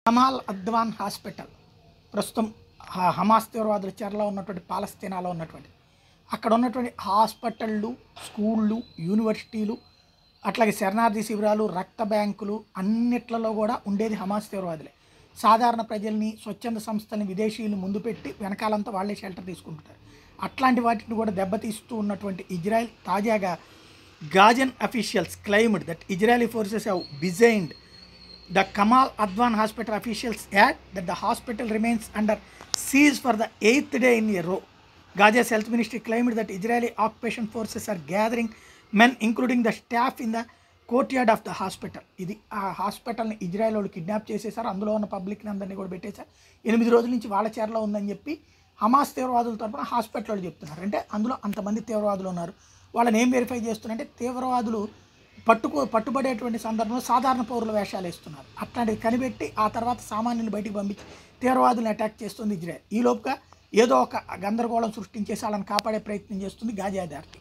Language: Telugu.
కమాల్ అద్వాన్ హాస్పిటల్ ప్రస్తుతం హమాస్ తీవ్రవాదుల చెరలో ఉన్నటువంటి పాలస్తీనాలో ఉన్నటువంటి అక్కడ ఉన్నటువంటి హాస్పిటళ్ళు, స్కూళ్ళు, యూనివర్సిటీలు, అట్లాగే శరణార్థి శిబిరాలు, రక్త బ్యాంకులు అన్నిట్లలో కూడా ఉండేది హమాస్ తీవ్రవాదులే. సాధారణ ప్రజల్ని, స్వచ్ఛంద సంస్థల్ని విదేశీయులు ముందు పెట్టి వెనకాలంతా వాళ్ళే షెల్టర్ తీసుకుంటుంటారు. అట్లాంటి వాటిని కూడా దెబ్బతీస్తూ ఉన్నటువంటి ఇజ్రాయెల్ తాజాగా Gazan officials claimed that Israeli forces have besieged the Kamal Adwan Hospital officials add that the hospital remains under siege for the 8th day in a row. Gaza's health ministry claimed that Israeli occupation forces are gathering men, including the staff, in the courtyard of the hospital. ఇది ఆ హాస్పిటల్ని ఇజ్రాయెల్ వాళ్ళు కిడ్నాప్ చేసేసారు. అందులో ఉన్న పబ్లిక్ని అందరినీ కూడా పెట్టేశారు. 8 రోజుల నుంచి వాళ్ళ చేరలో ఉందని చెప్పి హమాస్ తీవ్రవాదుల తరఫున హాస్పిటల్ వాళ్ళు చెప్తున్నారు. అంటే అందులో అంతమంది తీవ్రవాదులు ఉన్నారు. వాళ్ళని ఏం వెరిఫై చేస్తున్నారంటే తీవ్రవాదులు పట్టుబడేటువంటి సందర్భంలో సాధారణ పౌరుల వేషాలు వేస్తున్నారు. అట్లాంటివి కనిపెట్టి ఆ తర్వాత సామాన్యులు బయటికి పంపించి తీవ్రవాదులను అటాక్ చేస్తుంది ఇజ్రాయెల్. ఈ లోపుగా ఏదో ఒక గందరగోళం సృష్టించేసి వాళ్ళని కాపాడే ప్రయత్నం చేస్తుంది గాజా అథారిటీ.